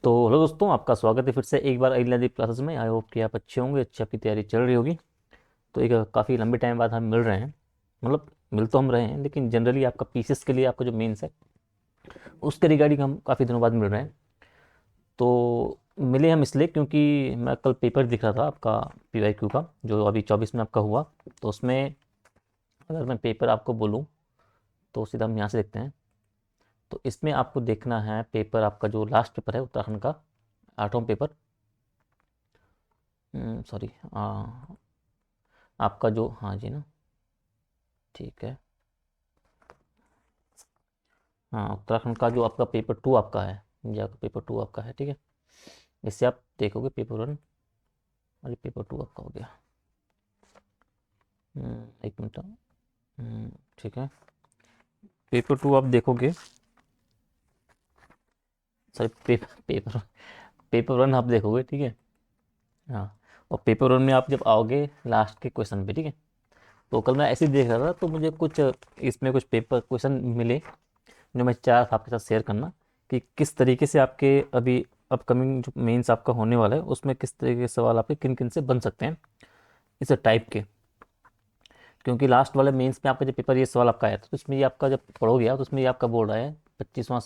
तो हेलो दोस्तों, आपका स्वागत है फिर से एक बार अगली नदी क्लासेस में। आई होप कि आप अच्छे होंगे, अच्छी आपकी तैयारी चल रही होगी। तो एक काफ़ी लंबे टाइम बाद हम मिल रहे हैं। मतलब मिल तो हम रहे हैं, लेकिन जनरली आपका पीसीएस के लिए आपका जो मेंस है उसके रिगार्डिंग हम काफ़ी दिनों बाद मिल रहे हैं। तो मिले हम इसलिए क्योंकि मैं कल पेपर दिख रहा था आपका पीवाईक्यू का, जो अभी 24 में आपका हुआ। तो उसमें अगर मैं पेपर आपको बोलूँ तो सीधा हम यहाँ से देखते हैं। तो इसमें आपको देखना है पेपर, आपका जो लास्ट पेपर है उत्तराखंड का, 8वां पेपर। सॉरी, आपका जो, हाँ जी ना, ठीक है। हाँ, उत्तराखंड का जो आपका पेपर 2 आपका है, ये आपका पेपर 2 आपका है, ठीक है। इससे आप देखोगे पेपर 1, अरे पेपर 2 आपका हो गया। एक मिनट। ठीक है, पेपर 2 आप देखोगे। सॉरी, पेपर पेपर 1 आप देखोगे, ठीक है। हाँ, और पेपर 1 में आप जब आओगे लास्ट के क्वेश्चन पे, ठीक है। तो कल मैं ऐसे ही देख रहा था, तो मुझे कुछ इसमें कुछ पेपर क्वेश्चन मिले जो मैं चाह रहा था आपके साथ शेयर करना, कि किस तरीके से आपके अभी अपकमिंग जो मेंस आपका होने वाला है उसमें किस तरीके के सवाल आपके किन किन से बन सकते हैं इस टाइप के। क्योंकि लास्ट वाले मेंस में आपका जब पेपर ये सवाल आपका आया था, तो इसमें ये आपका जब पढ़ोगे आप, तो उसमें ये आपका बोल रहा है 25वां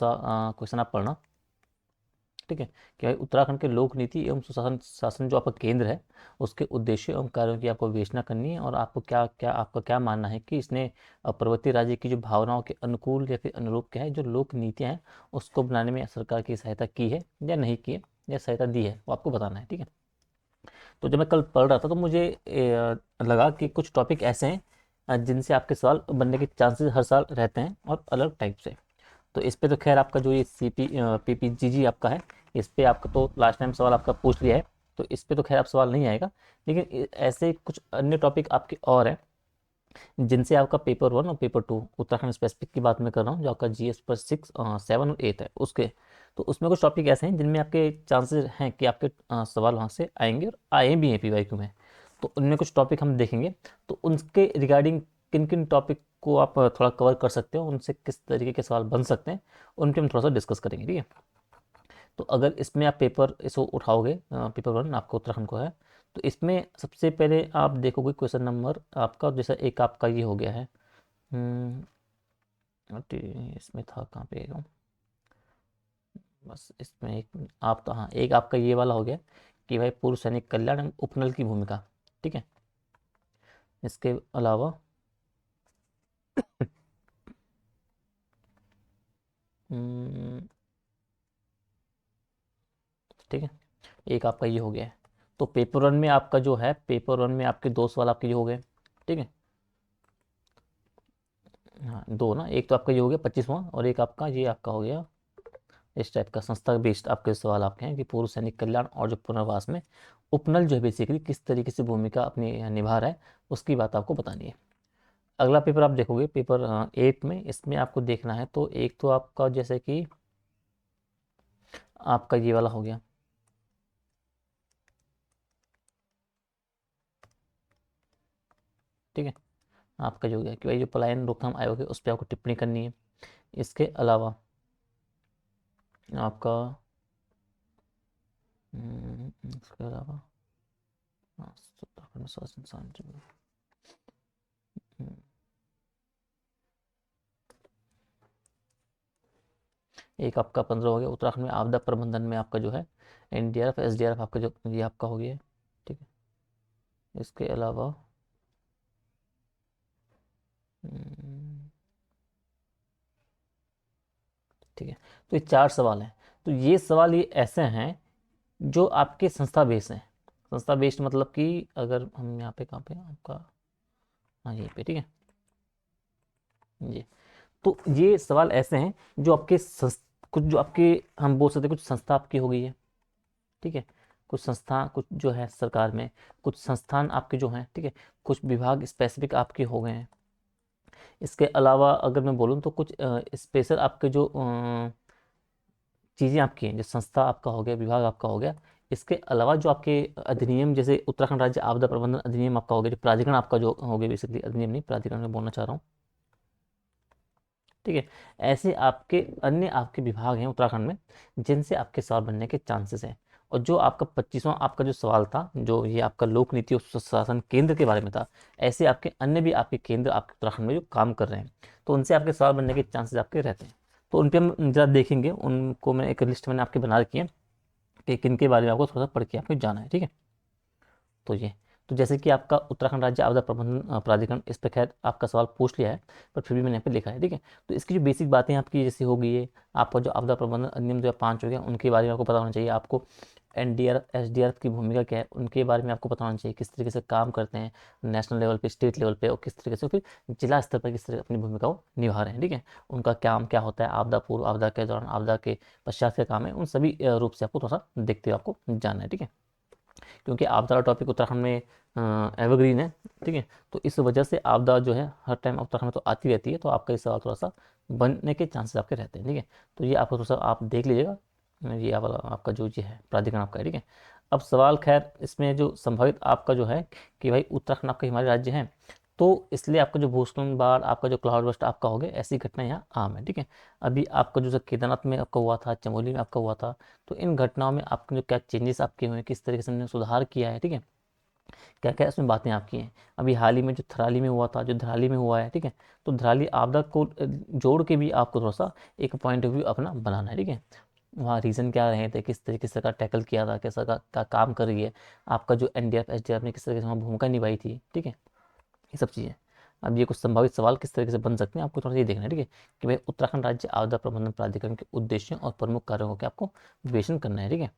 क्वेश्चन आप पढ़ना, ठीक है। कि भाई उत्तराखंड के लोक नीति एवं सुशासन शासन जो आपका केंद्र है, उसके उद्देश्य एवं कार्यों की आपको विवेचना करनी है, और आपको क्या क्या आपका क्या मानना है कि इसने पर्वतीय राज्य की जो भावनाओं के अनुकूल या फिर अनुरूप क्या है, जो लोक नीतियाँ हैं उसको बनाने में सरकार की सहायता की है या नहीं की है, या सहायता दी है, वो आपको बताना है, ठीक है। तो जब मैं कल पढ़ रहा था तो मुझे लगा कि कुछ टॉपिक ऐसे हैं जिनसे आपके सवाल बनने के चांसेस हर साल रहते हैं, और अलग टाइप से। तो इस पे तो खैर आपका जो ये पीपीजीजी आपका है, इस पे आपका तो लास्ट टाइम सवाल आपका पूछ लिया है, तो इस पे तो खैर आप सवाल नहीं आएगा। लेकिन ऐसे कुछ अन्य टॉपिक आपके और हैं जिनसे आपका पेपर 1 और पेपर 2 उत्तराखंड स्पेसिफिक की बात मैं कर रहा हूँ, जो आपका जीएस पर 6, 7 और 8 है उसके। तो उसमें कुछ टॉपिक ऐसे हैं जिनमें आपके चांसेस हैं कि आपके सवाल वहाँ से आएंगे, और आए भी हैं पीवाईक्यू में। तो उनमें कुछ टॉपिक हम देखेंगे। तो उनके रिगार्डिंग किन किन टॉपिक को आप थोड़ा कवर कर सकते हो, उनसे किस तरीके के सवाल बन सकते हैं, उन पर हम थोड़ा सा डिस्कस करेंगे, ठीक है। तो अगर इसमें आप पेपर इसको उठाओगे, पेपर 1 आपका उत्तराखंड को है, तो इसमें सबसे पहले आप देखोगे क्वेश्चन नंबर आपका, जैसा एक आपका ये हो गया है। हम्म, इसमें था कहाँ पे गया? बस इसमें एक आप तो, हाँ, एक आपका ये वाला हो गया कि भाई पूर्व सैनिक कल्याण एवं उपनल की भूमिका, ठीक है। इसके अलावा हम्म, ठीक है, एक आपका ये हो गया है। तो पेपर 1 में आपका जो है, पेपर 1 में आपके दो सवाल आपके ये हो गए, ठीक है। हाँ, दो ना, एक तो आपका ये हो गया 25वां, और एक आपका ये आपका हो गया इस टाइप का संस्था बेस्ड आपके सवाल आपके हैं कि पूर्व सैनिक कल्याण और जो पुनर्वास में उपनल जो है बेसिकली किस तरीके से भूमिका अपनी निभा रहा है, उसकी बात आपको बतानी है। अगला पेपर आप देखोगे पेपर 8 में, इसमें आपको देखना है तो एक तो आपका जैसे कि आपका ये वाला हो गया, ठीक है। आपका जो हो गया कि भाई जो पलायन रोकथाम आयोग है उस पर आपको टिप्पणी करनी है। इसके अलावा आपका इसके अलावा, हाँ, उत्तराखंड शासन संचालन, हम्म, एक आपका 15 हो गया उत्तराखंड में आपदा प्रबंधन में आपका जो है एनडीआरएफ एसडीआरएफ आपका जो ये आपका हो गया है, ठीक है। इसके अलावा हम्म, ठीक है। तो ये चार सवाल हैं। तो ये सवाल ये ऐसे हैं जो आपके संस्था बेस्ड हैं। संस्था बेस्ड मतलब कि अगर हम यहाँ पे कहाँ पे आपका, हाँ यहीं पे, ठीक है। ये, तो ये सवाल ऐसे हैं जो आपके कुछ जो आपके, हम बोल सकते हैं कुछ संस्था आपकी हो गई है, ठीक है। कुछ संस्था, कुछ जो है सरकार में, कुछ संस्थान आपके जो हैं, ठीक है। कुछ विभाग स्पेसिफिक आपके हो गए हैं। इसके अलावा अगर मैं बोलूँ तो कुछ स्पेशल आपके जो चीज़ें आपकी हैं, जो संस्था आपका हो गया, विभाग आपका हो गया। इसके अलावा जो आपके अधिनियम, जैसे उत्तराखंड राज्य आपदा प्रबंधन अधिनियम आपका हो गया, जो प्राधिकरण आपका जो हो गया, बेसिकली अधिनियम नहीं, प्राधिकरण में बोलना चाह रहा हूँ। ठीक है। ऐसे आपके अन्य आपके विभाग हैं उत्तराखंड में जिनसे आपके सवाल बनने के चांसेस हैं। और जो आपका 25वां आपका जो सवाल था, जो ये आपका लोक नीति और सुशासन केंद्र के बारे में था, ऐसे आपके अन्य भी आपके केंद्र आपके उत्तराखंड में जो काम कर रहे हैं, तो उनसे आपके सवाल बनने के चांसेस आपके रहते हैं। तो उन पर हम जरा देखेंगे, उनको मैं एक लिस्ट मैंने आपके बना रखी है कि किन के बारे में आपको थोड़ा सा पढ़ के आपको जाना है, ठीक है। तो ये, तो जैसे कि आपका उत्तराखंड राज्य आपदा प्रबंधन प्राधिकरण, इस पर खैर आपका सवाल पूछ लिया है, पर फिर भी मैंने यहाँ पे लिखा है, ठीक है। तो इसकी जो बेसिक बातें आपकी जैसे हो गई है, आपका जो आपदा प्रबंधन अधिनियम 2005 हो गया, उनके बारे में आपको पता होना चाहिए। आपको एनडीआरएफ एसडीआरएफ की भूमिका क्या है, उनके बारे में आपको पता होना चाहिए, किस तरीके से काम करते हैं नेशनल लेवल पे, स्टेट लेवल पे, और किस तरीके से फिर जिला स्तर पर किस तरह अपनी भूमिका को निभा रहे हैं, ठीक है। उनका काम क्या होता है, आपदा पूर्व, आपदा के दौरान, आपदा के पश्चात का काम है, उन सभी रूप से आपको थोड़ा सा देखते हुए आपको जानना है, ठीक है। क्योंकि आपदा का टॉपिक उत्तराखंड में एवरग्रीन है, ठीक है। तो इस वजह से आपदा जो है हर टाइम उत्तराखंड में तो आती रहती है, तो आपका इस सवाल थोड़ा सा बनने के चांसेस आपके रहते हैं, ठीक है। तो ये आपको थोड़ा सा आप देख लीजिएगा, ये आपका जो ये है प्राधिकरण आपका है, ठीक है। अब सवाल खैर इसमें जो संभावित आपका जो है कि भाई उत्तराखंड आपका हिमालय राज्य है, तो इसलिए आपका जो भूस्खलन, बाढ़, आपका जो क्लाउड बस्ट आपका हो गया, ऐसी घटना यहाँ आम है, ठीक है। अभी आपका जो केदारनाथ में आपका हुआ था, चमोली में आपका हुआ था, तो इन घटनाओं में आपके जो क्या चेंजेस आपके हुए हैं, किस तरीके से हमने सुधार किया है, ठीक है, क्या क्या इसमें बातें आपकी हैं। अभी हाल ही में जो थराली में हुआ था, जो धराली में हुआ है, ठीक है, तो धराली आपदा को जोड़ के भी आपको थोड़ा सा एक पॉइंट ऑफ व्यू अपना बनाना है, ठीक है। वहाँ रीज़न क्या रहे थे, किस तरीके से सरकार टैकल किया था, कैसा का काम कर रही है, आपका जो एनडीआरएफ एसडीआरएफ ने किस तरीके से वहाँ भूमिका निभाई थी, ठीक है, ये सब चीज़ें। अब ये कुछ संभावित सवाल किस तरीके से बन सकते हैं, आपको थोड़ा सा ये देखना है, ठीक है, कि भाई उत्तराखंड राज्य आपदा प्रबंधन प्राधिकरण के उद्देश्यों और प्रमुख कार्यों को आपको विवेचन करना है, ठीक है,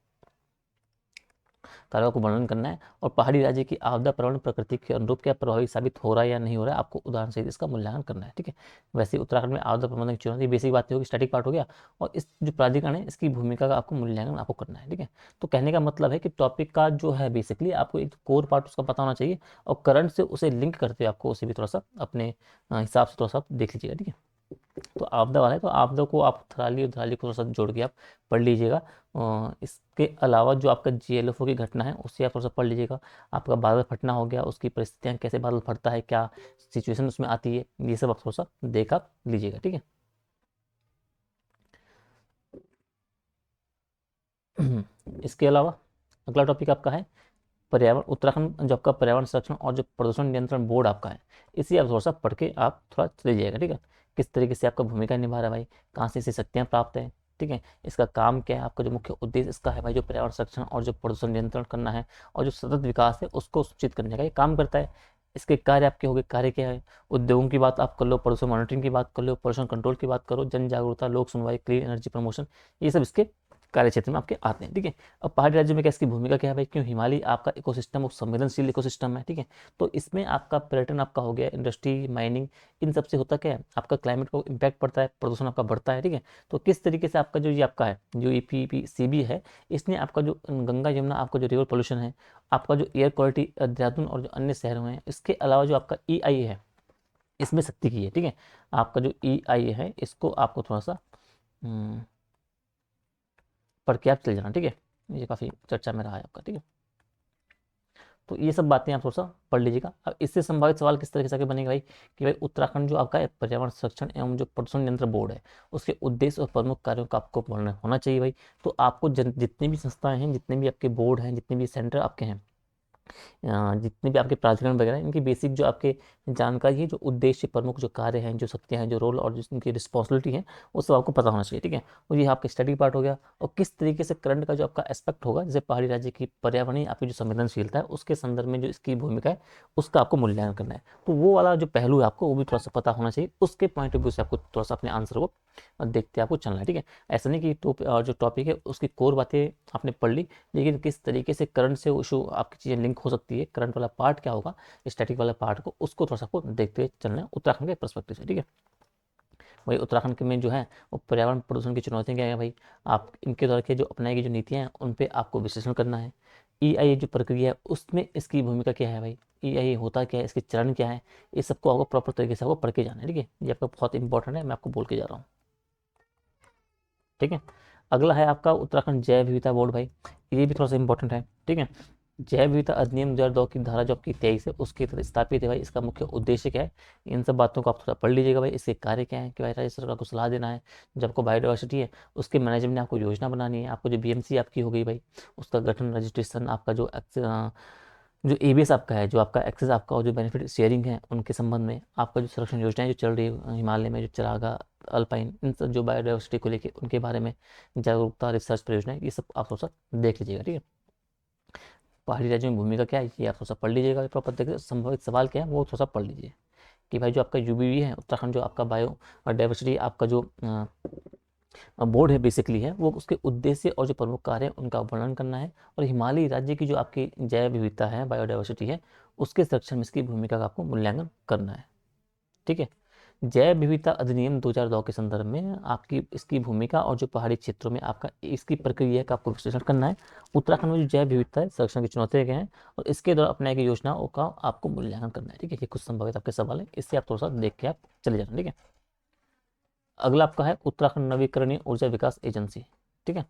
कार्यों को वर्णन करना है। और पहाड़ी राज्य की आपदा प्रवण प्रकृति के अनुरूप क्या प्रभावी साबित हो रहा है या नहीं हो रहा है, आपको उदाहरण सहित इसका मूल्यांकन करना है, ठीक है। वैसे उत्तराखंड में आपदा प्रबंधन की चुनौती, बेसिक बातें होगी, स्टैटिक पार्ट हो गया, और इस जो प्राधिकरण है इसकी भूमिका का आपको मूल्यांकन आपको करना है, ठीक है। तो कहने का मतलब है कि टॉपिक का जो है बेसिकली आपको एक कोर पार्ट उसका पता होना चाहिए, और करंट से उसे लिंक करते हुए आपको उसे भी थोड़ा सा अपने हिसाब से थोड़ा सा देख लीजिएगा, ठीक है। तो आपदा वाला है, तो आपदा को आप थराली और धराली को थोड़ा सा जोड़ के आप पढ़ लीजिएगा। इसके अलावा जो आपका जीएलएफओ की घटना है उससे आप थोड़ा सा पढ़ लीजिएगा। आपका बादल फटना हो गया, उसकी परिस्थितियाँ, कैसे बादल फटता है, क्या सिचुएशन उसमें आती है, ये सब आप थोड़ा सा देख आप लीजिएगा, ठीक है। इसके अलावा अगला टॉपिक आपका है पर्यावरण, उत्तराखंड जो आपका पर्यावरण संरक्षण और जो प्रदूषण नियंत्रण बोर्ड आपका है, इसे आप थोड़ा सा पढ़ के आप थोड़ा चले जाइएगा, ठीक है। किस तरीके से आपका भूमिका निभा रहा है भाई, कहाँ से इसे शक्तियाँ प्राप्त है, ठीक है, इसका काम क्या है, आपका जो मुख्य उद्देश्य इसका है भाई, जो पर्यावरण संरक्षण और जो प्रदूषण नियंत्रण करना है और जो सतत विकास है उसको सुनिश्चित करने का ये काम करता है। इसके कार्य आपके हो गए, कार्य क्या है, उद्योगों की बात आप कर लो, प्रदूषण मॉनिटरिंग की बात कर लो, प्रदूषण कंट्रोल की बात करो, जन जागरूकता, लोक सुनवाई, क्लीन एनर्जी प्रमोशन, ये सब इसके कार्य क्षेत्र में आपके आते हैं, ठीक है। अब पहाड़ी राज्य में क्या इसकी भूमिका क्या है भाई, क्यों हिमालय आपका इकोसिस्टम वो संवेदनशील इकोसिस्टम है, ठीक है। तो इसमें आपका पर्यटन आपका हो गया, इंडस्ट्री, माइनिंग, इन सब से होता क्या है, आपका क्लाइमेट को इम्पैक्ट पड़ता है, प्रदूषण आपका बढ़ता है, ठीक है। तो किस तरीके से आपका जो ये आपका है जो EPPCB है, इसने आपका जो गंगा यमुना आपका जो रिवर पोल्यूशन है, आपका जो एयर क्वालिटी देहरादून और जो अन्य शहरों हैं, इसके अलावा जो आपका EIA है इसमें शक्ति की है, ठीक है। आपका जो EIA है इसको आपको थोड़ा सा पढ़ के आप चल जाना, ठीक है। ये काफ़ी चर्चा में रहा है आपका, ठीक है। तो ये सब बातें आप थोड़ा सा पढ़ लीजिएगा। अब इससे संभावित सवाल किस तरीके से आगे बनेगा भाई, कि भाई उत्तराखंड जो आपका है पर्यावरण संरक्षण एवं जो प्रदूषण नियंत्रण बोर्ड है, उसके उद्देश्य और प्रमुख कार्यों का आपको वर्णन होना चाहिए भाई। तो आपको जितनी भी संस्थाएं हैं, जितने भी आपके बोर्ड हैं, जितने भी सेंटर आपके हैं, जितने भी आपके प्राधिकरण वगैरह हैं, इनकी बेसिक जो आपके जानकारी है, जो उद्देश्य, प्रमुख जो कार्य हैं, जो शक्तियाँ हैं, जो रोल और जो इनकी रिस्पॉन्सिबिलिटी है, वो सब आपको पता होना चाहिए, ठीक है। और ये आपका स्टडी पार्ट हो गया। और किस तरीके से करंट का जो आपका एस्पेक्ट होगा, जैसे पहाड़ी राज्य की पर्यावरणीय आपकी जो संवेदनशीलता है उसके संदर्भ में जो इसकी भूमिका है उसका आपको मूल्यांकन करना है। तो वो वाला जो पहलू है आपको वो भी थोड़ा सा पता होना चाहिए, उसके पॉइंट ऑफ व्यू से आपको थोड़ा सा अपने आंसर को देखते आपको चलना है, ठीक है। ऐसा नहीं कि जो टॉपिक है उसकी कोर बातें आपने पढ़ ली, लेकिन किस तरीके से करंट से इशू आपकी चीज़ें लिंक हो सकती है, करंट वाला पार्ट क्या होगा, स्टैटिक वाला पार्ट को, उसको थोड़ा सा आपको देखते हुए चलना है उत्तराखंड के पर्सपेक्टिव से, ठीक है। वही उत्तराखंड के में जो है वो पर्यावरण प्रदूषण की चुनौतियाँ क्या है भाई, आप इनके द्वारा के जो अपनाई गई जो नीतियाँ हैं उन पर आपको विश्लेषण करना है। EIA जो प्रक्रिया है उसमें इसकी भूमिका क्या है भाई, EIA होता क्या है, इसके चरण क्या है, ये सबको आपको प्रॉपर तरीके से आपको पढ़ के जाना है, ठीक है। ये आपका बहुत इंपॉर्टेंट है, मैं आपको बोल के जा रहा हूँ, ठीक है। अगला है आपका उत्तराखंड जैव विविधता बोर्ड भाई, ये भी थोड़ा सा इंपॉर्टेंट है, ठीक है। जैव विविधता अधिनियम 2002 की धारा जो आपकी 23 है उसके तहत स्थापित है भाई। इसका मुख्य उद्देश्य क्या है, इन सब बातों को आप थोड़ा पढ़ लीजिएगा भाई। इसके कार्य क्या है कि भाई राज्य सरकार को सलाह देना है, जब आपको बायोडाइवर्सिटी है उसके मैनेजमेंट में आपको योजना बनानी है। आपको जो बीएमसी आपकी हो गई भाई, उसका गठन, रजिस्ट्रेशन, आपका जो एबीएस आपका है, जो आपका एक्सेस आपका और जो बेनिफिट शेयरिंग है उनके संबंध में, आपका जो संरक्षण योजनाएं जो चल रही है हिमालय में, जो चरागा, अल्पाइन, इन सब जो बायोडाइवर्सिटी को लेके उनके बारे में जागरूकता, रिसर्च परियोजनाएं, ये सब आप थोड़ा सा देख लीजिएगा, ठीक है। पहाड़ी राज्यों में भूमिका क्या है ये आप थोड़ा सा पढ़ लीजिएगा प्रॉपर तरीके से। संभावित सवाल क्या है वो थोड़ा सा पढ़ लीजिए कि भाई जो आपका यूबीवी है उत्तराखंड, जो आपका बायो डाइवर्सिटी आपका जो बोर्ड है बेसिकली है, वो उसके उद्देश्य और जो प्रमुख कार्य है उनका वर्णन करना है। और हिमालयी राज्य की जो आपकी जैव विविधता है, बायोडाइवर्सिटी है, उसके संरक्षण में इसकी भूमिका का आपको मूल्यांकन करना है, ठीक है। जैव विविधता अधिनियम 2002 के संदर्भ में आपकी इसकी भूमिका और जो पहाड़ी क्षेत्रों में आपका इसकी प्रक्रिया का आपको विश्लेषण करना है। उत्तराखंड में जो जैव विविधता है, संरक्षण की चुनौतियां क्या हैं और इसके द्वारा अपनाई गई योजनाओं का आपको मूल्यांकन करना है, ठीक है। ये कुछ संभावित आपके सवाल है, इससे आप थोड़ा सा देख के आप चले जाना, ठीक है। अगला आपका है उत्तराखंड नवीकरणीय ऊर्जा विकास एजेंसी, ठीक है।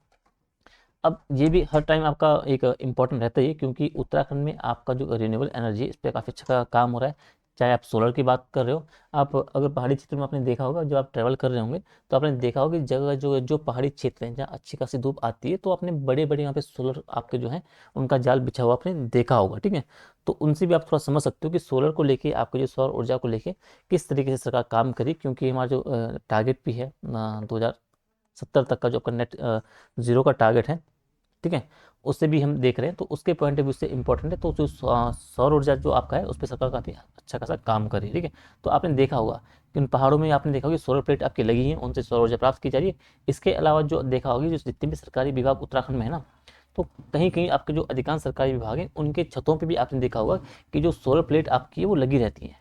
अब ये भी हर टाइम आपका एक इम्पॉर्टेंट रहता है क्योंकि उत्तराखंड में आपका जो रिन्यूएबल एनर्जी इस पर काफ़ी अच्छा काम हो रहा है। चाहे आप सोलर की बात कर रहे हो, आप अगर पहाड़ी क्षेत्र में आपने देखा होगा, जब आप ट्रैवल कर रहे होंगे तो आपने देखा होगा कि जगह जो जो पहाड़ी क्षेत्र हैं जहाँ अच्छी खासी धूप आती है, तो आपने बड़े बड़े यहाँ पे सोलर आपके जो हैं उनका जाल बिछा हुआ आपने देखा होगा, ठीक है। तो उनसे भी आप थोड़ा समझ सकते हो कि सोलर को लेके, आपके जो सौर ऊर्जा को लेके किस तरीके से सरकार काम करी, क्योंकि हमारा जो टारगेट भी है 2070 तक का जो आपका नेट जीरो का टारगेट है, ठीक है, उससे भी हम देख रहे हैं। तो उसके पॉइंट ऑफ व्यू से इंपॉर्टेंट है। तो जो सौर ऊर्जा जो आपका है उस पर सरकार काफ़ी अच्छा खासा काम कर रही है, ठीक है। तो आपने देखा होगा कि उन पहाड़ों में आपने देखा होगा कि सोलर प्लेट आपकी लगी है, उनसे सौर ऊर्जा प्राप्त की जा रही है। इसके अलावा जो देखा होगा जो जितने भी सरकारी विभाग उत्तराखंड में है ना, तो कहीं कहीं आपके जो अधिकांश सरकारी विभाग हैं उनके छतों पर भी आपने देखा होगा कि जो सोलर प्लेट आपकी है वो लगी रहती है।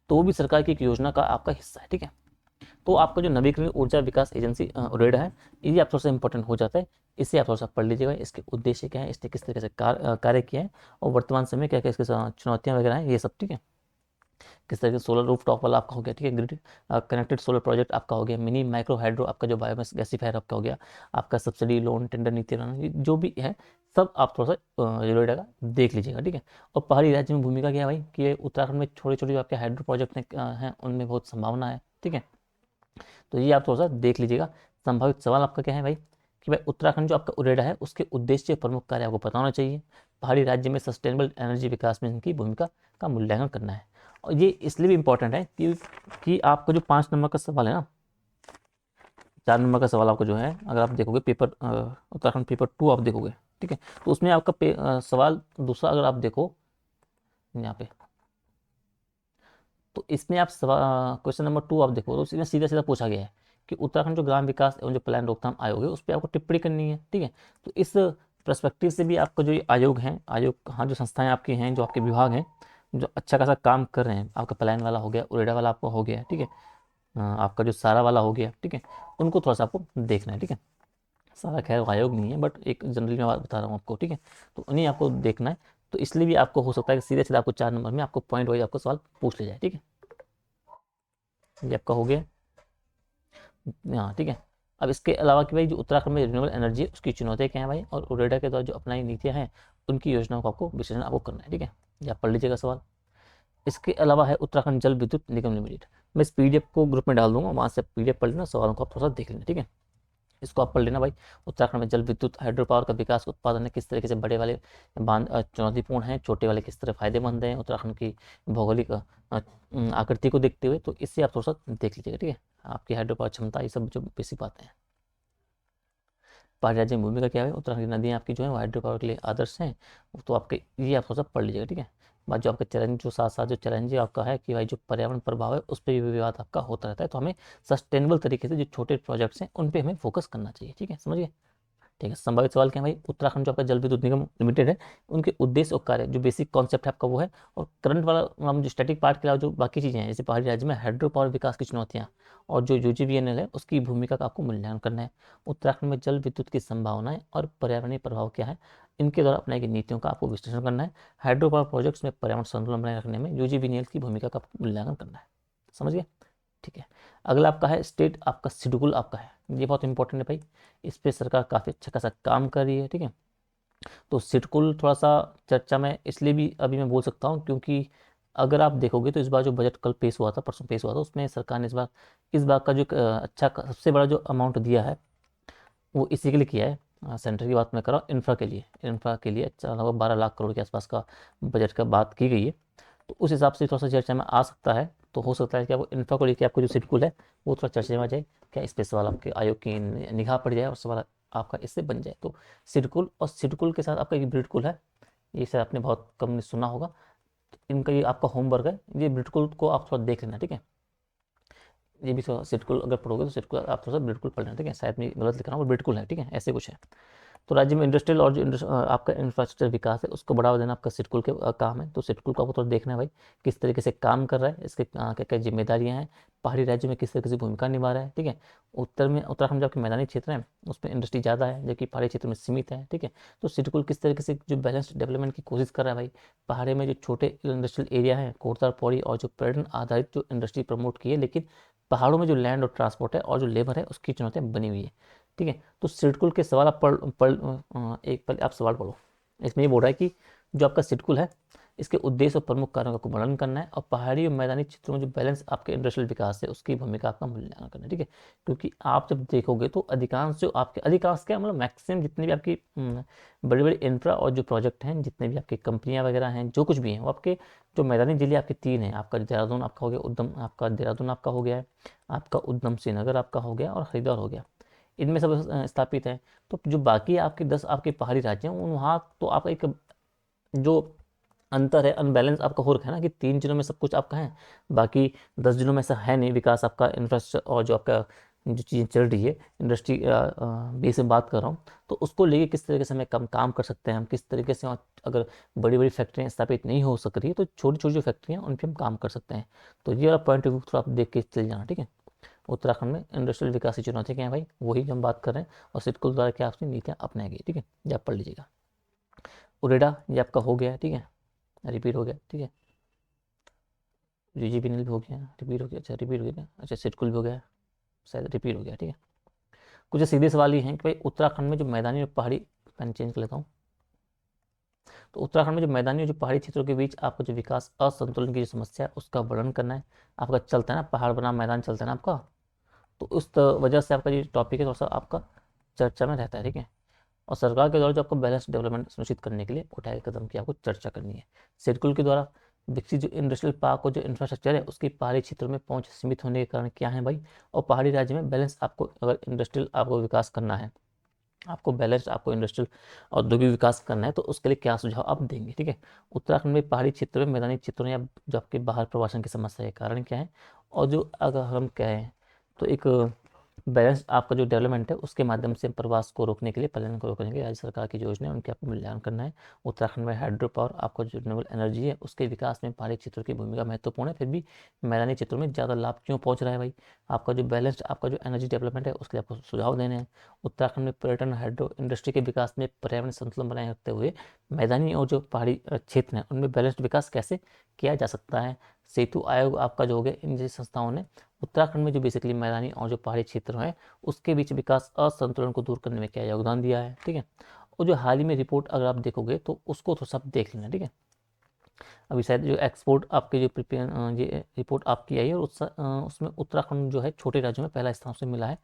तो वो भी सरकार की एक योजना का आपका हिस्सा है, ठीक है। तो आपका जो नवीकरणीय ऊर्जा विकास एजेंसी उरेडा है, ये आप थोड़ा सा इंपॉर्टेंट हो जाता है। इसे आप थोड़ा सा पढ़ लीजिएगा, इसके उद्देश्य क्या है, इसने किस तरीके से कार्य किया है और वर्तमान समय क्या क्या इसके चुनौतियां वगैरह हैं, ये सब, ठीक है। किस तरह से सोलर रूफ टॉप वाला आपका हो गया, ठीक है, ग्रिड कनेक्टेड सोलर प्रोजेक्ट आपका हो गया, मिनी माइक्रो हाइड्रो आपका जो बायोमास गैसीफायर आपका हो गया, आपका सब्सिडी लोन टेंडर नीति जो भी है सब आप थोड़ा सा नोएडा का देख लीजिएगा, ठीक है। और पहाड़ी राज्य में भूमिका क्या है भाई कि उत्तराखंड में छोटे छोटे जो आपके हाइड्रो प्रोजेक्ट हैं उनमें बहुत संभावना है, ठीक है। तो ये आप थोड़ा सा देख लीजिएगा। संभावित सवाल आपका क्या है भाई कि भाई उत्तराखंड जो आपका उरेडा है उसके उद्देश्य प्रमुख कार्य आपको पता होना चाहिए। पहाड़ी राज्य में सस्टेनेबल एनर्जी विकास में इनकी भूमिका का मूल्यांकन करना है। और ये इसलिए भी इंपॉर्टेंट है कि आपका जो 5 नंबर का सवाल है ना, 4 नंबर का सवाल आपको जो है, अगर आप देखोगे पेपर उत्तराखंड पेपर 2 आप देखोगे, ठीक है, तो उसमें आपका सवाल दूसरा अगर आप देखो यहाँ पे, तो इसमें आप क्वेश्चन नंबर 2 आप देखो तो इसमें सीधा सीधा पूछा गया है कि उत्तराखंड जो ग्राम विकास एवं जो प्लान रोकथाम आयोग है उस पर आपको टिप्पणी करनी है, ठीक है। तो इस पर्सपेक्टिव से भी आपका जो ये आयोग है, आयोग, हाँ, जो संस्थाएं आपकी हैं, जो आपके विभाग हैं, जो अच्छा खासा काम कर रहे हैं, आपका प्लान वाला हो गया, उरेडा वाला आपका हो गया, ठीक है, आपका जो सारा वाला हो गया, ठीक है, उनको थोड़ा सा आपको देखना है, ठीक है। सारा खैर आयोग नहीं है, बट एक जनरली मैं बात बता रहा हूँ आपको, ठीक है। तो उन्हें आपको देखना है। तो इसलिए भी आपको हो सकता है कि सीधे सीधे आपको 4 नंबर में आपको पॉइंट वाइज आपको सवाल पूछ ले जाए, ठीक है। ये आपका हो गया, हाँ, ठीक है। अब इसके अलावा कि भाई जो उत्तराखंड में रिन्यूएबल एनर्जी है उसकी चुनौतियाँ क्या है भाई, और उरेडा के द्वारा जो अपनाई नीतियाँ हैं उनकी योजनाओं का आपको विश्लेषण आपको करना है, ठीक है। ये आप पढ़ लीजिएगा सवाल। इसके अलावा है उत्तराखंड जल विद्युत निगम लिमिटेड। मैं इस पीडीएफ को ग्रुप में डाल दूंगा, वहाँ से पीडीएफ पढ़ लेना, सवालों को आप थोड़ा सा देख लेना, ठीक है। इसको आप पढ़ लेना भाई। उत्तराखंड में जल विद्युत हाइड्रो पावर का विकास उत्पादन है, किस तरीके से बड़े वाले बांध चुनौतीपूर्ण हैं, छोटे वाले किस तरह फायदेमंद हैं उत्तराखंड की भौगोलिक आकृति को देखते हुए। तो इससे आप थोड़ा सा देख लीजिएगा, ठीक है। आपकी हाइड्रो पावर क्षमता, ये सब जो बेसिक बातें हैं। पहाड़ी राज्य में भूमिका क्या है, उत्तराखंड की नदियाँ आपकी जो है वो हाइड्रो पावर के लिए आदर्श हैं। तो आपके ये आप थोड़ा सा पढ़ लीजिएगा, ठीक है। बात जो आपका चैलेंज, जो साथ साथ जो चैलेंज आपका है कि भाई जो पर्यावरण प्रभाव है उस पर भी विवाद आपका होता रहता है। तो हमें सस्टेनेबल तरीके से जो छोटे प्रोजेक्ट्स हैं उन पे हमें फोकस करना चाहिए, ठीक है, समझिए। ठीक है, संभावित सवाल क्या है भाई, उत्तराखंड जो आपका जल विद्युत निगम लिमिटेड है उनके उद्देश्य और कार्य, जो बेसिक कॉन्सेप्ट है आपका वो है। और करंट वाला हम जो स्टैटिक पार्ट के अलावा जो बाकी चीज़ें हैं, जैसे पहाड़ी राज्य में हाइड्रो पावर विकास की चुनौतियाँ और जो यूजीवीएनएल है उसकी भूमिका का आपको मूल्यांकन करना है। उत्तराखंड में जल विद्युत की संभावनाएं और पर्यावरणीय प्रभाव क्या है, इनके द्वारा अपनाई गई नीतियों का आपको विश्लेषण करना है। हाइड्रो पावर प्रोजेक्ट्स में पर्यावरण संतुलन बनाए रखने में यूजीवीएनएल की भूमिका का मूल्यांकन करना है, समझ गए, ठीक है। अगला आपका है स्टेट आपका शेड्यूल आपका है, ये बहुत इंपॉर्टेंट है भाई। इस पे सरकार काफ़ी अच्छा खासा काम कर रही है, ठीक है। तो सिडकुल थोड़ा सा चर्चा में इसलिए भी अभी मैं बोल सकता हूँ, क्योंकि अगर आप देखोगे तो इस बार जो बजट कल पेश हुआ था, परसों पेश हुआ था, उसमें सरकार ने इस बार का जो सबसे बड़ा जो अमाउंट दिया है वो इसी के लिए किया है। सेंटर की बात मैं कर रहा हूँ, इंफ्रा के लिए अच्छा लगभग 12 लाख करोड़ के आसपास का बजट का बात की गई है। तो उस हिसाब से थोड़ा सा चर्चा में आ सकता है। तो हो सकता है कि आपको इंफ्रा को लेकर आपको जो सिडकुल है वो थोड़ा चर्चा में आ जाए, क्या इस पे सवाल आपके आयोग की निगाह पड़ जाए और सवाल आपका इससे बन जाए। तो सिडकुल और सिडकुल के साथ आपका एक ब्रिडकुल है, ये शायद आपने बहुत कम ने सुना होगा। तो इनका ये आपका होमवर्क है, ये ब्रिडकुल को आप थोड़ा देख लेना, ठीक है। ये भी सिडकुल अगर पढ़ोगे तो सिडकुल आप थोड़ा सा ब्रिडकुल पढ़ लेना, ठीक है। शायद मैं गलत लिख रहा हूँ, ब्रिडकुल है, ठीक है, ऐसे कुछ है। तो राज्य में इंडस्ट्रियल और जो आपका इंफ्रास्ट्रक्चर विकास है उसको बढ़ावा देना आपका सिडकुल के काम है। तो सिडकुल को आपको थोड़ा देखना है भाई, किस तरीके से काम कर रहा है, इसके क्या क्या जिम्मेदारियां हैं, पहाड़ी राज्य में किस तरीके से भूमिका निभा रहा है, ठीक है। उत्तराखंड जो आपके मैदानी क्षेत्र है उसमें इंडस्ट्री ज़्यादा है, जबकि पहाड़ी क्षेत्र में सीमित है, ठीक है। तो सिडकुल किस तरीके से जो बैलेंस डेवलपमेंट की कोशिश कर रहा है भाई, पहाड़ी में जो छोटे इंडस्ट्रियल एरिया है, कोटद्वार पौड़ी और जो पर्यटन आधारित जो इंडस्ट्री प्रमोट की है, लेकिन पहाड़ों में जो लैंड और ट्रांसपोर्ट है और जो लेबर है उसकी चुनौतियाँ बनी हुई है, ठीक है। तो सिडकुल के सवाल आप एक पहले आप सवाल पढ़ो। इसमें ये बोल रहा है कि जो आपका सिडकुल है इसके उद्देश्य और प्रमुख कार्यों का वर्णन करना है, और पहाड़ी और मैदानी क्षेत्रों में जो बैलेंस आपके इंडस्ट्रियल विकास है उसकी भूमिका आपका मूल्यांकन करना है, ठीक है। क्योंकि आप जब देखोगे तो अधिकांश क्या मतलब मैक्सिमम जितने भी आपकी बड़े बड़े इंफ्रा और जो प्रोजेक्ट हैं, जितने भी आपकी कंपनियां वगैरह हैं, जो कुछ भी हैं, वो आपके जो मैदानी जिले आपके तीन हैं, आपका देहरादून आपका हो गया, देहरादून आपका हो गया है, आपका उद्यम श्रीनगर आपका हो गया, और हरिद्वार हो गया। इनमें सब स्थापित हैं। तो जो बाकी आपके 10 आपके पहाड़ी राज्य हैं वहाँ तो आपका एक जो अंतर है, अनबैलेंस आपका हो रखा है ना, कि 3 जिलों में सब कुछ आपका है, बाकी 10 जिलों में ऐसा है नहीं विकास आपका इंफ्रास्ट्रक्चर और जो आपका जो चीज़ें चल रही है इंडस्ट्री बेस में बात कर रहा हूँ। तो उसको लेके किस तरीके से हमें कम काम कर सकते हैं, हम किस तरीके से, अगर बड़ी बड़ी फैक्ट्रियाँ स्थापित नहीं हो सक रही है तो छोटी छोटी जो फैक्ट्रियाँ उन पर हम काम कर सकते हैं। तो ये वाला पॉइंट ऑफ व्यू थोड़ा आप देख के चल जाना, ठीक है। उत्तराखंड में इंडस्ट्रियल विकास की चुनौती क्या है भाई, वही जो हम बात कर रहे हैं, और सिडकुल द्वारा क्या आपकी नीतियाँ अपनाई गई, ठीक है। ये आप पढ़ लीजिएगा। उरेडा ये आपका हो गया, ठीक है, रिपीट हो गया, ठीक है। जीजीबीएनएल भी हो गया, रिपीट हो गया, अच्छा रिपीट हो गया, अच्छा सिडकुल भी हो गया, शायद रिपीट हो गया, ठीक है। कुछ सीधे सवाल ये हैं कि भाई उत्तराखंड में जो मैदानी और पहाड़ी, मैंने चेंज कर लेता हूँ। तो उत्तराखंड में जो मैदानी और जो पहाड़ी क्षेत्रों के बीच आपका जो विकास असंतुलन की जो समस्या है उसका वर्णन करना है। आपका चलता है ना, पहाड़ बना मैदान चलता है ना आपका, तो उस वजह से आपका ये टॉपिक है थोड़ा सा आपका चर्चा में रहता है, ठीक है। और सरकार के द्वारा जो आपको बैलेंस डेवलपमेंट सुनिश्चित करने के लिए उठाए गए कदम की आपको चर्चा करनी है। सिडकुल के द्वारा विकसित जो इंडस्ट्रियल पार्क और जो इंफ्रास्ट्रक्चर है उसकी पहाड़ी क्षेत्रों में पहुंच सीमित होने के कारण क्या है भाई, और पहाड़ी राज्य में बैलेंस आपको, अगर इंडस्ट्रियल आपको विकास करना है, आपको बैलेंस आपको इंडस्ट्रियल औद्योगिक विकास करना है, तो उसके लिए क्या सुझाव आप देंगे, ठीक है। उत्तराखंड में पहाड़ी क्षेत्र में मैदानी क्षेत्रों या जो आपके बाहर प्रवासन की समस्या के कारण क्या है, और जो अगर हम कहें तो एक बैलेंस आपका जो डेवलपमेंट है उसके माध्यम से प्रवास को रोकने के लिए, पर्यावरण को रोकने के लिए राज्य सरकार की जो योजना है उनके आपको मूल्यांकन करना है। उत्तराखंड में हाइड्रो पावर आपका जो रिन्यूएबल एनर्जी है उसके विकास में पहाड़ी क्षेत्रों की भूमिका महत्वपूर्ण है, फिर भी मैदानी क्षेत्रों में ज़्यादा लाभ क्यों पहुंच रहा है भाई, आपका जो बैलेंस्ड आपका जो एनर्जी डेवलपमेंट है उसके लिए आपको सुझाव देने हैं। उत्तराखंड में पर्यटन हाइड्रो इंडस्ट्री के विकास में पर्यावरण संतुलन बनाए रखते हुए मैदानी और जो पहाड़ी क्षेत्र हैं उनमें बैलेंस्ड विकास कैसे किया जा सकता है। सेतु आयोग आपका जो हो गया, इन जैसी संस्थाओं ने उत्तराखंड में जो बेसिकली मैदानी और जो पहाड़ी क्षेत्र हैं उसके बीच विकास असंतुलन को दूर करने में क्या योगदान दिया है, ठीक है। और जो हाल ही में रिपोर्ट अगर आप देखोगे तो उसको थोड़ा सा देख लेना, ठीक है। अभी शायद जो एक्सपोर्ट आपके जो प्रिपेयर ये रिपोर्ट आपकी आई है, और उसमें उत्तराखंड जो है छोटे राज्यों में पहला स्थान से मिला है।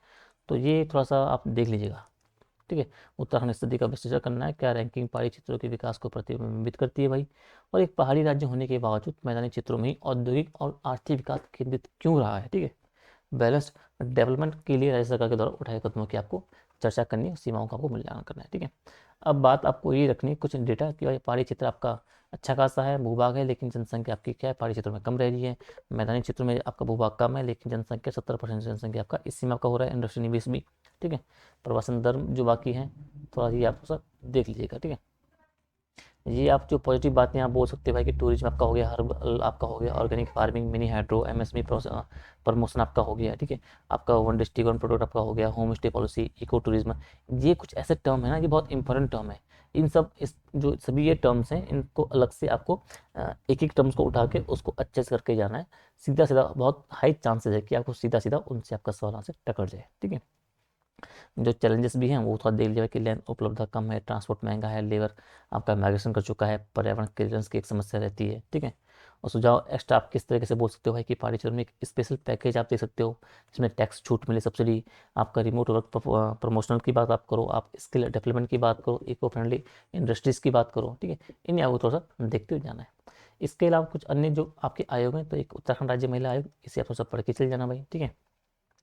तो ये थोड़ा सा आप देख लीजिएगा, ठीक है। उत्तराखंड स्थिति का विश्लेषण करना है, क्या रैंकिंग पहाड़ी क्षेत्रों के विकास को प्रतिबिंबित करती है भाई, और एक पहाड़ी राज्य होने के बावजूद मैदानी क्षेत्रों में ही औद्योगिक और आर्थिक विकास केंद्रित क्यों रहा है, ठीक है। बैलेंस्ड डेवलपमेंट के लिए राज्य सरकार के द्वारा उठाए कदमों की आपको चर्चा करनी है, सीमाओं का आपको मूल्यांकन करना है, ठीक है। अब बात आपको ये रखनी है कुछ डेटा कि भाई पहाड़ी क्षेत्र आपका अच्छा खासा है, भूभाग है, लेकिन जनसंख्या आपकी क्या है, पहाड़ी क्षेत्रों में कम रह रही है। मैदानी क्षेत्रों में आपका भूभाग कम है लेकिन जनसंख्या 70% जनसंख्या आपका इस सीमा का हो रहा है, इंडस्ट्री निवेश भी, ठीक है। प्रवासन दर जो बाकी है थोड़ा ये आप सब देख लीजिएगा, ठीक है। ये आप जो पॉजिटिव बातें आप बोल सकते हैं भाई कि टूरिज्म आपका हो गया, हर्बल आपका हो गया, organic farming, mini hydro, MSME promotion आपका हो गया, ठीक है। आपका वन डिस्ट्रिक्ट वन प्रोडक्ट आपका हो गया, home stay policy, eco tourism, ये कुछ ऐसे टर्म है ना, ये बहुत इंपॉर्टेंट टर्म है। इन सब इस जो सभी ये टर्म्स हैं इनको अलग से आपको एक एक टर्म्स को उठा के उसको अच्छे से करके जाना है। सीधा सीधा बहुत हाई चांसेस है कि आपको सीधा सीधा उनसे आपका सवाल से टकर जाए, ठीक है। जो चैलेंजेस भी हैं वो थोड़ा देख लीजिएगा कि लैंड उपलब्धता कम है, ट्रांसपोर्ट महंगा है, लेबर आपका माइग्रेशन कर चुका है, पर्यावरण क्लियरेंस की एक समस्या रहती है, ठीक है। और सुझाव एक्स्ट्रा आप किस तरीके से बोल सकते हो भाई कि पहाड़ी क्षेत्र में एक स्पेशल पैकेज आप दे सकते हो जिसमें टैक्स छूट मिले, सब्सिडी, आपका रिमोट वर्क प्रमोशनल की बात आप करो, आप स्किल डेवलपमेंट की बात करो, इको फ्रेंडली इंडस्ट्रीज़ की बात करो, ठीक है। इन्हें आपको थोड़ा सा देखते हुए जाना है। इसके अलावा कुछ अन्य जो आपके आयोग हैं, तो एक उत्तराखंड राज्य महिला आयोग, इसे आप थोड़ा सा पढ़ के चले जाना भाई, ठीक है।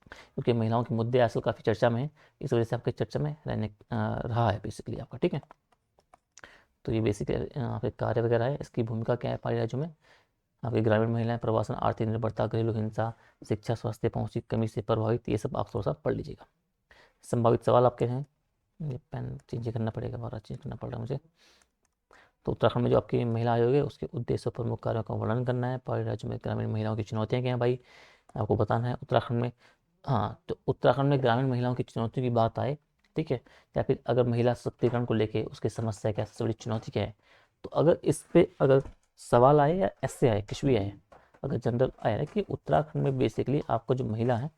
क्योंकि महिलाओं के मुद्दे आजकल काफ़ी चर्चा में है, इस वजह से आपके चर्चा में रहा है बेसिकली आपका, ठीक है। तो ये बेसिकली आपके कार्य वगैरह है, इसकी भूमिका क्या है पहाड़ी राज्यों में। आपकी ग्रामीण महिलाएं, प्रवासन, आर्थिक निर्भरता, घरेलू हिंसा, शिक्षा, स्वास्थ्य पहुंच की कमी से प्रभावित, ये सब आप थोड़ा सा पढ़ लीजिएगा। संभावित सवाल आपके हैं, ये पेन चेंज करना पड़ेगा, बार चेंज करना पड़ रहा है मुझे। तो उत्तराखंड में जो आपकी महिला आयोग है उसके उद्देश्य और प्रमुख कार्यों का वर्णन करना है। पहाड़ी राज्य में ग्रामीण महिलाओं की चुनौतियाँ क्या हैं भाई, आपको बताना है। उत्तराखंड में, हाँ, तो उत्तराखंड में ग्रामीण महिलाओं की चुनौतियों की बात आए, ठीक है, या फिर अगर महिला सशक्तिकरण को लेके उसकी समस्या क्या है, सबसे बड़ी चुनौती क्या है, तो अगर इस पे अगर सवाल आए या ऐसे आए, कुछ भी आए, अगर जनरल आया है कि उत्तराखंड में बेसिकली आपको जो महिला है,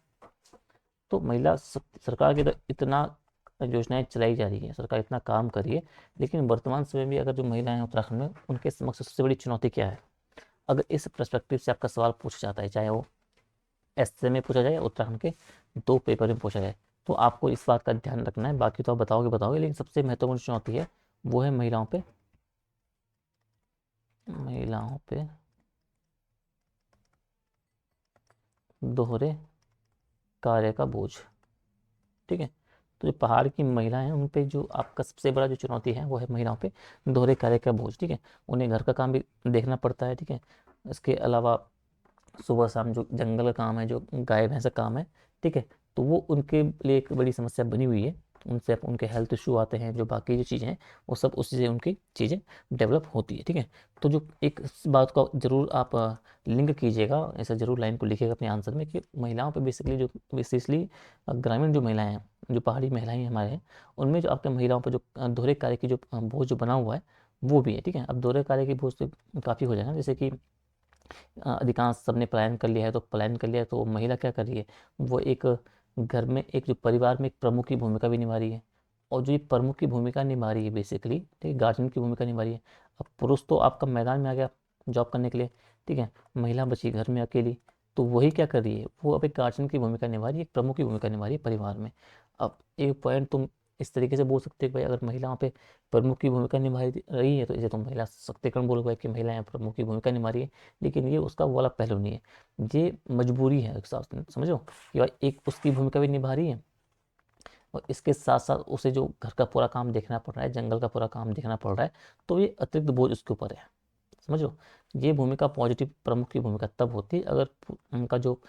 तो महिला सरकार की तो इतना योजनाएं चलाई जा रही है, सरकार इतना काम कर रही है, लेकिन वर्तमान समय में अगर जो महिलाएं हैं उत्तराखंड में, उनके समक्ष सबसे बड़ी चुनौती क्या है, अगर इस पर्सपेक्टिव से आपका सवाल पूछा जाता है, चाहे वो एसए में पूछा जाए या उत्तराखंड के 2 पेपर में पूछा जाए, तो आपको इस बात का ध्यान रखना है। बाकी तो आप बताओगे बताओगे, लेकिन सबसे महत्वपूर्ण चुनौती है वो है महिलाओं पे दोहरे कार्य का बोझ, ठीक है। तो जो पहाड़ की महिलाएं हैं उन पे जो आपका सबसे बड़ा जो चुनौती है वो है महिलाओं पे दोहरे कार्य का बोझ, ठीक है। उन्हें घर का काम भी देखना पड़ता है, ठीक है। इसके अलावा सुबह शाम जो जंगल का काम है, जो गाय भैंस का काम है, ठीक है, तो वो उनके लिए एक बड़ी समस्या बनी हुई है। उनसे उनके हेल्थ इशू आते हैं, जो बाकी जो चीज़ें हैं वो सब उसी से उनकी चीज़ें डेवलप होती है, ठीक है। तो जो एक इस बात को ज़रूर आप लिंक कीजिएगा, ऐसा ज़रूर लाइन को लिखिएगा अपने आंसर में कि महिलाओं पे बेसिकली जो विशेषली ग्रामीण जो महिलाएं हैं, जो पहाड़ी महिलाएं हमारे हैं, उनमें जो आपके महिलाओं पर जो दोहरे कार्य की जो बोझ जो बना हुआ है वो भी है, ठीक है। अब दोहरे कार्य की बोझ तो काफ़ी हो जाएगा, जैसे कि अधिकांश सबने पलायन कर लिया है, तो पलायन कर लिया है तो महिला क्या कर रही है, वो एक घर में एक जो परिवार में एक प्रमुख की भूमिका भी निभा रही है। और जो ये प्रमुख की भूमिका निभा रही है बेसिकली, ठीक है, गार्जियन की भूमिका निभा रही है। अब पुरुष तो आपका मैदान में आ गया जॉब करने के लिए, ठीक है, महिला बची घर में अकेली, तो वही क्या कर रही है, वो अब एक गार्जियन की भूमिका निभा रही है, एक प्रमुख की भूमिका निभा रही है परिवार में। अब एक पॉइंट तुम इस तरीके से बोल सकते हो कि भाई अगर महिला वहाँ पे प्रमुख की भूमिका निभा रही है तो इसे तुम महिला सशक्तिकरण बोलोगे कि महिलाएं प्रमुख की भूमिका निभा रही है, लेकिन ये उसका वो वाला पहलू नहीं है, ये मजबूरी है एक हिसाब से, समझो कि भाई एक उसकी भूमिका भी निभा रही है और इसके साथ साथ उसे जो घर का पूरा काम देखना पड़ रहा है, जंगल का पूरा काम देखना पड़ रहा है, तो ये अतिरिक्त बोझ उसके ऊपर है, समझो। ये भूमिका पॉजिटिव प्रमुख की भूमिका तब होती है अगर उनका जो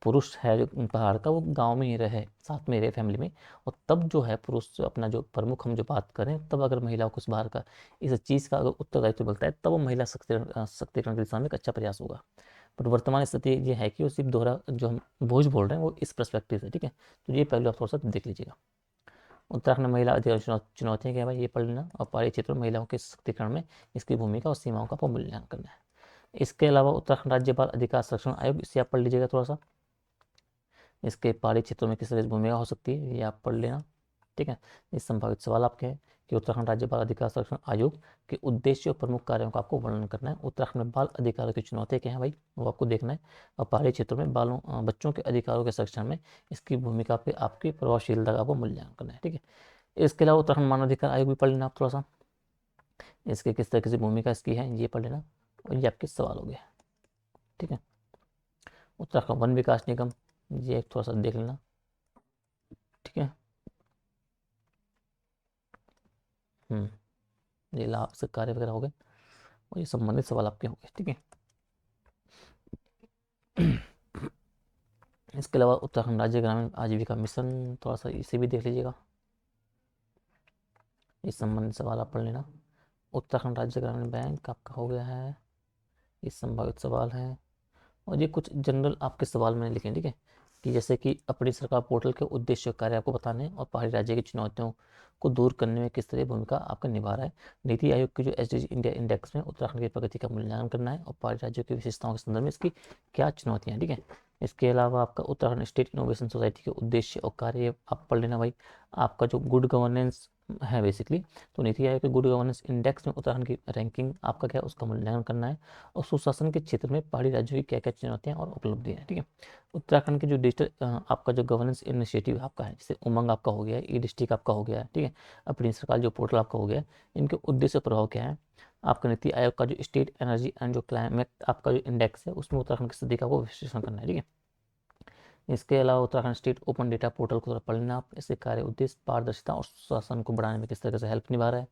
पुरुष है जो पहाड़ का, वो गांव में ही रहे, साथ में रहे फैमिली में, और तब जो है पुरुष जो अपना जो प्रमुख हम जो बात करें, तब अगर महिलाओं को इस बाहर का इस चीज़ का अगर उत्तरदायित्व मिलता है, तब वो महिला सशक्तिकरण की दिशा में एक अच्छा प्रयास होगा। बट वर्तमान स्थिति ये है कि वो सिर्फ दोहरा जो हम बोझ बोल रहे हैं वो इस पर्सपेक्टिव से, ठीक है। तो ये पहले आप थोड़ा सा देख लीजिएगा। उत्तराखंड महिला अधिकार चुनौतियाँ क्या है भाई, ये पढ़ लेना। और पहाड़ी क्षेत्रों में महिलाओं के सशक्तिकरण में इसकी भूमिका और सीमाओं का आपको मूल्यांकन करना है। इसके अलावा उत्तराखंड राज्य बाल अधिकार संरक्षण आयोग, इसे आप पढ़ लीजिएगा थोड़ा सा। इसके पहाड़ी क्षेत्रों में किस तरह की भूमिका हो सकती है ये आप पढ़ लेना, ठीक है। इस संभावित सवाल आपके हैं कि उत्तराखंड राज्य बाल अधिकार संरक्षण आयोग के उद्देश्य और प्रमुख कार्यों का आपको वर्णन करना है। उत्तराखंड में बाल अधिकारों की चुनौतियाँ क्या है भाई, वो आपको देखना है। और पहाड़ी क्षेत्रों में बच्चों के अधिकारों के संरक्षण में इसकी भूमिका पे आपकी प्रभावशीलता का आपको मूल्यांकन करना है, ठीक है। इसके अलावा उत्तराखंड मानवाधिकार आयोग भी पढ़ लेना आप थोड़ा सा, इसके किस तरह की भूमिका इसकी है ये पढ़ लेना, और ये आपके सवाल हो गए, ठीक है। उत्तराखंड वन विकास निगम, ये थोड़ा सा देख लेना, ठीक है। ये लाभ से कार्य वगैरह हो गए, और ये संबंधित सवाल आपके होंगे, ठीक है। इसके अलावा उत्तराखंड राज्य ग्रामीण आजीविका मिशन, थोड़ा सा इसे भी देख लीजिएगा, इस संबंधित सवाल आप पढ़ लेना। उत्तराखंड राज्य ग्रामीण बैंक आपका हो गया है, इस संभावित सवाल है। और ये कुछ जनरल आपके सवाल मैंने लिखे हैं, ठीक है, कि जैसे कि अपनी सरकार पोर्टल के उद्देश्य कार्य आपको बताने और पहाड़ी राज्य की चुनौतियों को दूर करने में किस तरह भूमिका आपका निभा रहा है। नीति आयोग की जो एसडीजी इंडिया इंडेक्स में उत्तराखंड की प्रगति का मूल्यांकन करना है और पहाड़ी राज्यों की विशेषताओं के संदर्भ में इसकी क्या चुनौतियाँ हैं, ठीक है। इसके अलावा आपका उत्तराखंड स्टेट इनोवेशन सोसाइटी के उद्देश्य और कार्य आप पढ़ लेना भाई। आपका जो गुड गवर्नेंस है बेसिकली, तो नीति आयोग के गुड गवर्नेंस इंडेक्स में उत्तराखंड की रैंकिंग आपका क्या है उसका मूल्यांकन करना है और सुशासन के क्षेत्र में पहाड़ी राज्यों की क्या क्या चुनौतियाँ और उपलब्धियाँ हैं, ठीक है। उत्तराखंड के जो डिजिटल आपका जो गवर्नेंस इनिशिएटिव आपका है, जैसे उमंग आपका हो गया है, ई डिस्ट्रिक्ट आपका हो गया है, ठीक है, अपनी सरकार जो पोर्टल आपका हो गया है, इनके उद्देश्य प्रभाव क्या है। आपका नीति आयोग का जो स्टेट एनर्जी एंड जो क्लाइमेट आपका जो इंडेक्स है उसमें उत्तराखंड की स्थिति का आपको विश्लेषण करना है, ठीक है। इसके अलावा Uttarakhand state open data portal को थोड़ा पढ़ लेना आप। इसके कार्य उद्देश्य पारदर्शिता और सुशासन को बढ़ाने में किस तरह से हेल्प निभा रहा है।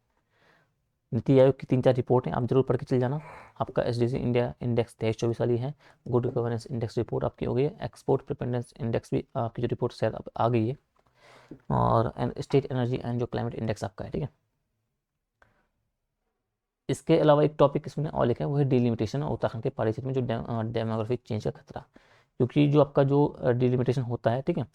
नीति आयोग की 3-4 रिपोर्ट हैं, आप जरूर पढ़ के चल जाना। आपका एसडीजी इंडिया इंडेक्स 23-24 वाली है। गुड गवर्नेंस इंडेक्स रिपोर्ट आपकी हो गई है। एक्सपोर्ट प्रिपेंडेंस इंडेक्स भी आपकी जो रिपोर्ट शायद अब आ गई है। और स्टेट एनर्जी एंड जो क्लाइमेट इंडेक्स आपका है, ठीक है। इसके अलावा एक टॉपिक इसमें और लिखा है वो है डिलिमिटेशन और उत्तराखंड के पहाड़ी क्षेत्र में जो डेमोग्राफिक चेंज का खतरा। क्योंकि जो आपका जो डिलिमिटेशन होता है, ठीक है,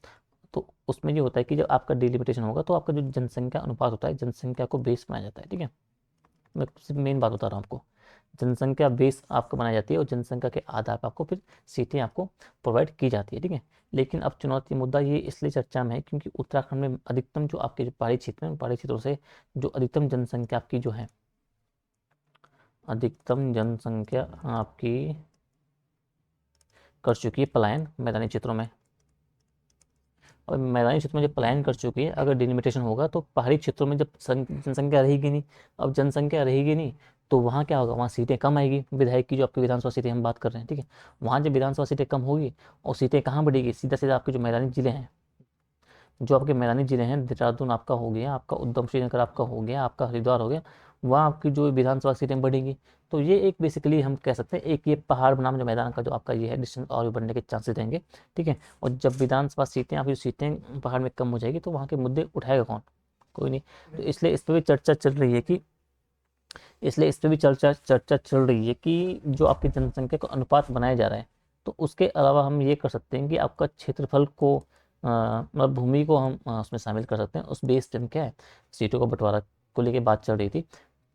तो उसमें ये होता है कि जब आपका डिलिमिटेशन होगा तो आपका जो जनसंख्या अनुपात होता है, जनसंख्या को बेस बनाया जाता है, ठीक है। मैं सिर्फ मेन बात बता रहा हूँ आपको, जनसंख्या बेस आपको बनाई जाती है और जनसंख्या के आधार पर आपको फिर सीटें आपको प्रोवाइड की जाती है, ठीक है। लेकिन अब चुनौती मुद्दा ये इसलिए चर्चा में है क्योंकि उत्तराखंड में अधिकतम जो आपके जो पहाड़ी क्षेत्र हैं, पहाड़ी क्षेत्रों से जो अधिकतम जनसंख्या आपकी जो है, अधिकतम जनसंख्या आपकी कर चुकी है पलायन मैदानी क्षेत्रों में। और मैदानी क्षेत्र में जब पलायन कर चुकी है, अगर डिलिमिटेशन होगा तो पहाड़ी क्षेत्रों में जब जनसंख्या रहेगी नहीं, अब जनसंख्या रहेगी नहीं तो वहाँ क्या होगा, वहाँ सीटें कम आएगी। विधायक की जो आपकी विधानसभा सीटें हम बात कर रहे हैं, ठीक है, वहाँ जब विधानसभा सीटें कम होगी और सीटें कहाँ बढ़ेगी, सीधा सीधा आपके जो मैदानी जिले हैं, जो आपके मैदानी जिले हैं, देहरादून आपका हो गया, आपका उधम सिंह नगर आपका हो गया, आपका हरिद्वार हो गया, वहाँ आपकी जो विधानसभा सीटें बढ़ेंगी। तो ये एक बेसिकली हम कह सकते हैं एक ये पहाड़ बनाम जो मैदान का जो आपका ये है डिस्टेंस और भी बढ़ने के चांसेस रहेंगे, ठीक है। और जब विधानसभा सीटें आपकी सीटें पहाड़ में कम हो जाएगी तो वहाँ के मुद्दे उठाएगा कौन, कोई नहीं। तो इसलिए इस पर भी चर्चा चल रही है कि चर्चा चल रही है कि जो आपकी जनसंख्या का अनुपात बनाया जा रहा है, तो उसके अलावा हम ये कर सकते हैं कि आपका क्षेत्रफल को मतलब भूमि को हम उसमें शामिल कर सकते हैं। उस बेस पे क्या है, सीटों का बंटवारा को लेके बात चल रही थी।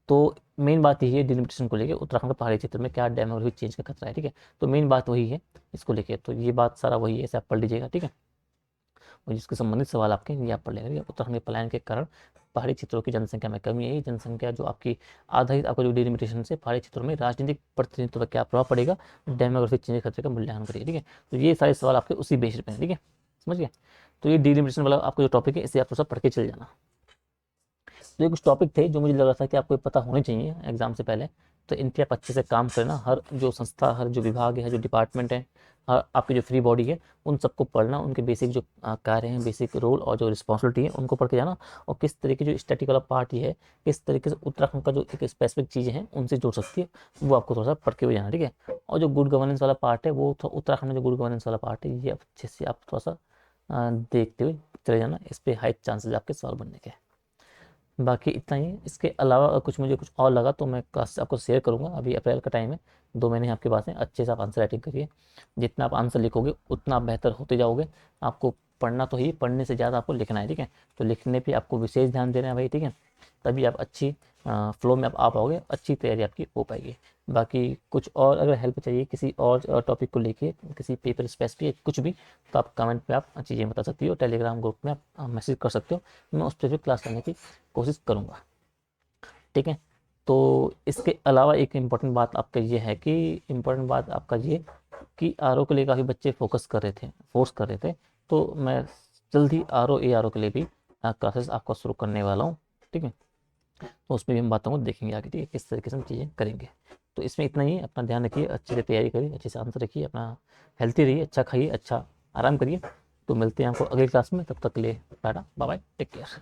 तो मेन बात यही है डिलिमिटेशन को लेके उत्तराखंड के पहाड़ी क्षेत्र में क्या डेमोग्राफिक चेंज का खतरा है, ठीक है। तो मेन बात वही है इसको लेके, तो ये बात सारा वही है, इसे आप पढ़ लीजिएगा, ठीक है। और जिसके संबंधित सवाल आपके ये आप पढ़ लेंगे। उत्तराखंड के पलायन के कारण पहाड़ी क्षेत्रों की जनसंख्या में कमी है। जनसंख्या जो आपकी आधारित आपका जो डिलिमिटेशन से पहाड़ी क्षेत्रों में राजनीतिक प्रतिनिधित्व पर क्या प्रभाव पड़ेगा, डेमोग्राफिक चेंज खतरे का मूल्यांकन करिए, ठीक है। तो ये सारे सवाल आपके उसी बेस पे हैं, ठीक है, समझ गए। तो ये डिलिमिटेशन वाला आपका जो टॉपिक है इसे आप थोड़ा सा पढ़ के चल जाना। तो ये कुछ टॉपिक थे जो मुझे लग रहा था कि आपको पता होने चाहिए एग्जाम से पहले, तो इन पे आप अच्छे से काम करना। हर जो संस्था, हर जो विभाग है, जो डिपार्टमेंट है, हर आपकी जो फ्री बॉडी है, उन सबको पढ़ना, उनके बेसिक जो कार्य हैं, बेसिक रोल और जो रिस्पॉन्सिबिलिटी है उनको पढ़ के जाना। और किस तरीके जो स्टैटिक वाला पार्ट ही है, किस तरीके से उत्तराखंड का जो एक स्पेसिफिक चीज़ें हैं उनसे जुड़ सकती है, वो आपको थोड़ा सा पढ़ के भी जाना, ठीक है। और जो गुड गवर्नेंस वाला पार्ट है वो उत्तराखंड में जो गुड गवर्नेंस वाला पार्ट है ये अच्छे से आप थोड़ा सा देखते हुए चले जाना। इस पर हाई चांसेस आपके सवाल बनने के। बाकी इतना ही। इसके अलावा कुछ मुझे कुछ और लगा तो मैं क्लास आपको शेयर करूंगा। अभी अप्रैल का टाइम है, 2 महीने आपके पास हैं, अच्छे से आप आंसर राइटिंग करिए। जितना आप आंसर लिखोगे उतना आप बेहतर होते जाओगे। आपको पढ़ना तो ही, पढ़ने से ज़्यादा आपको लिखना है, ठीक है। तो लिखने पे आपको विशेष ध्यान देना है भाई, ठीक है। तभी आप अच्छी फ्लो में आप आ पाओगे, अच्छी तैयारी आपकी हो पाएगी। बाकी कुछ और अगर हेल्प चाहिए किसी और टॉपिक को लेके, किसी पेपर स्पेसिफिक कुछ भी, तो आप कमेंट पे आप चीज़ें बता सकती हो। टेलीग्राम ग्रुप में आप मैसेज कर सकते हो, मैं उस पर भी क्लास करने की कोशिश करूँगा, ठीक है। तो इसके अलावा एक इम्पॉर्टेंट बात आपका ये है कि इम्पॉर्टेंट बात आपका ये कि आर के लिए काफ़ी बच्चे फोर्स कर रहे थे। तो मैं जल्द ही आर के लिए भी क्लासेस आपका शुरू करने वाला हूँ, ठीक है। तो उसमें भी हम बातों को देखेंगे आगे, ठीक है, किस तरीके से हम चीज़ें करेंगे। तो इसमें इतना ही। अपना ध्यान रखिए, अच्छे से तैयारी करिए, अच्छे से आंसर रखिए, अपना हेल्थी रहिए, अच्छा खाइए, अच्छा आराम करिए। तो मिलते हैं आपको अगली क्लास में, तब तक के लिए tata bye bye, take care.